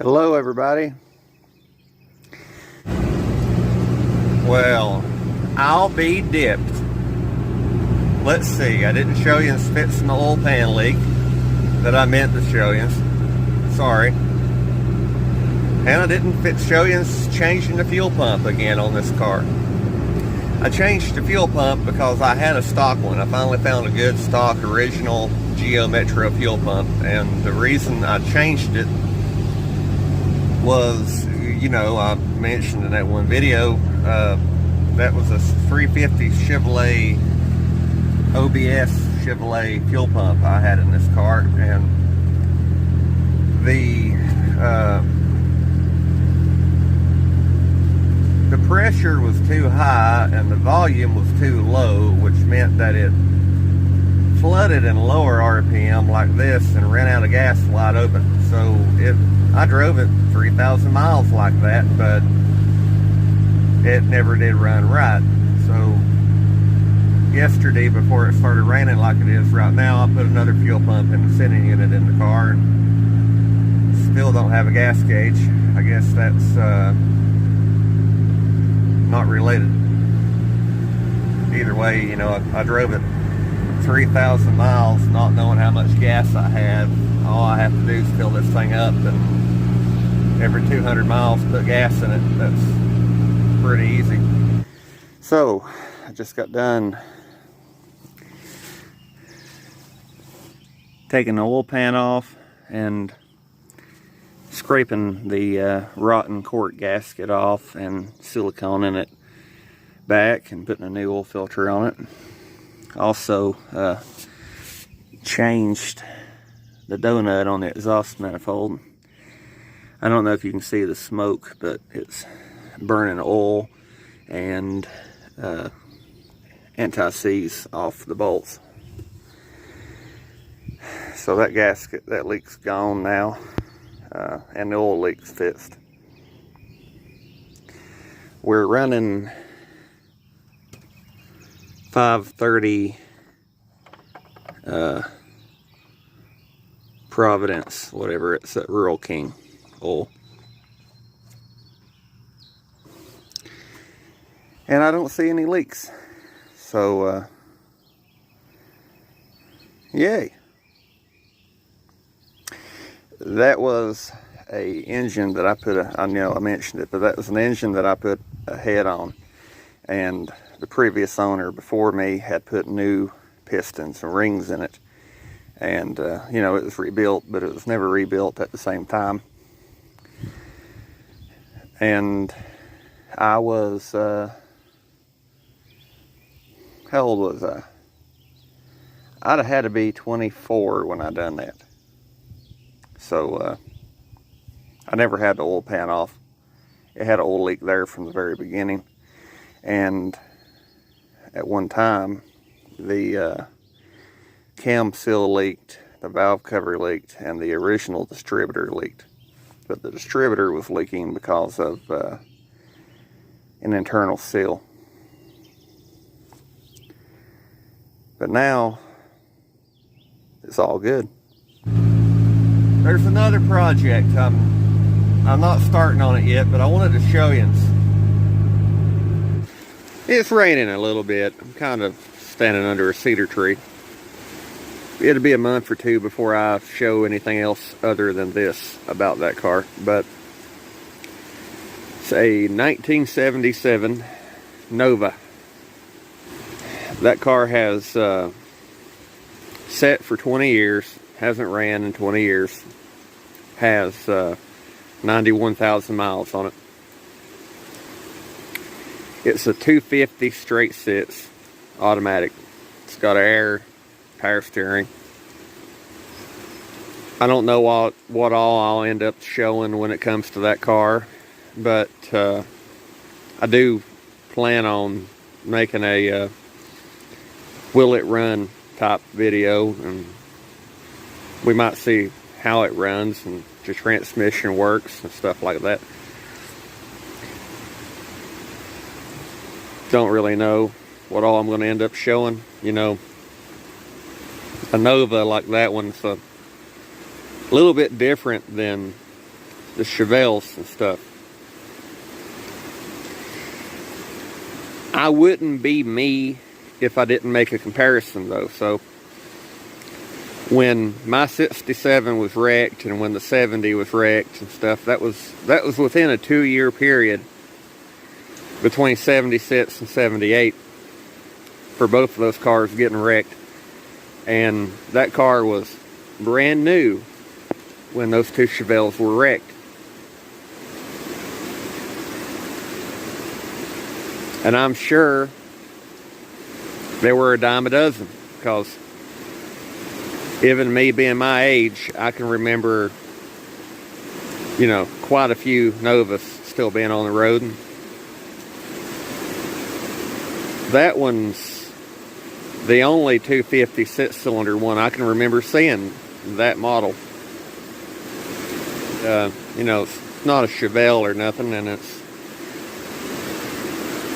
Hello everybody. Well, I'll be dipped. Let's see, I didn't show you fixing the oil pan leak that I meant to show you. Sorry. And I didn't show you changing the fuel pump again on this car. I changed the fuel pump because I had a stock one. I finally found a good stock original Geo Metro fuel pump, and the reason I changed it was, you know, I mentioned in that one video, that was a 350 Chevrolet OBS Chevrolet fuel pump I had in this car, and the pressure was too high and the volume was too low, which meant that it flooded in lower RPM like this and ran out of gas wide open. So I drove it 3,000 miles like that, but it never did run right. So yesterday, before it started raining like it is right now, I put another fuel pump in the sending unit in the car, and still don't have a gas gauge. I guess that's not related. Either way, you know, I drove it 3,000 miles not knowing how much gas I had. All I have to do is fill this thing up, and every 200 miles put gas in it. That's pretty easy. So I just got done taking the oil pan off and scraping the rotten quart gasket off and siliconing it back and putting a new oil filter on it. Also changed the donut on the exhaust manifold. I don't know if you can see the smoke, but it's burning oil and anti-seize off the bolts. So that gasket, that leak's gone now, and the oil leak's fixed. We're running 530 Providence, whatever, it's that Rural King oil. And I don't see any leaks. So, yay. That was a engine that I put I know I mentioned it, but that was an engine that I put a head on. And the previous owner before me had put new pistons and rings in it. And, you know, it was rebuilt, but it was never rebuilt at the same time. And I was, how old was I? I'd have had to be 24 when I done that. So, I never had the oil pan off. It had an oil leak there from the very beginning. And at one time, the cam seal leaked, the valve cover leaked, and the original distributor leaked. But the distributor was leaking because of an internal seal. But now, it's all good. There's another project. I'm not starting on it yet, but I wanted to show you. It's raining a little bit. I'm kind of standing under a cedar tree. It'll be a month or two before I show anything else other than this about that car. But it's a 1977 Nova. That car has set for 20 years. Hasn't ran in 20 years. Has 91,000 miles on it. It's a 250 straight six automatic. It's got air, power steering. I don't know what all I'll end up showing when it comes to that car, but I do plan on making a will it run type video, and we might see how it runs and the transmission works and stuff like that. Don't really know what all I'm going to end up showing. You know, a Nova like that one's a little bit different than the Chevelles and stuff. I wouldn't be me if I didn't make a comparison though. So when my 67 was wrecked and when the 70 was wrecked and stuff, that was within a 2-year period between 76 and 78 for both of those cars getting wrecked. And that car was brand new when those two Chevelles were wrecked. And I'm sure there were a dime a dozen, because even me being my age, I can remember, you know, quite a few Novas still being on the road. And that one's the only 250 6-cylinder one I can remember seeing, that model. You know, it's not a Chevelle or nothing, and it's,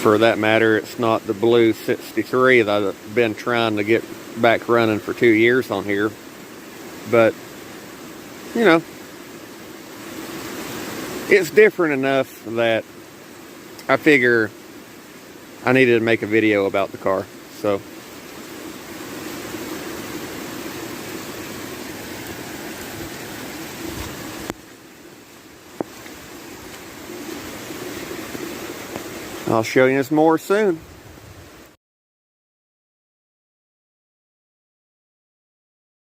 for that matter, it's not the blue 63 that I've been trying to get back running for 2 years on here. But, you know, it's different enough that I figure I needed to make a video about the car. So I'll show you some more soon.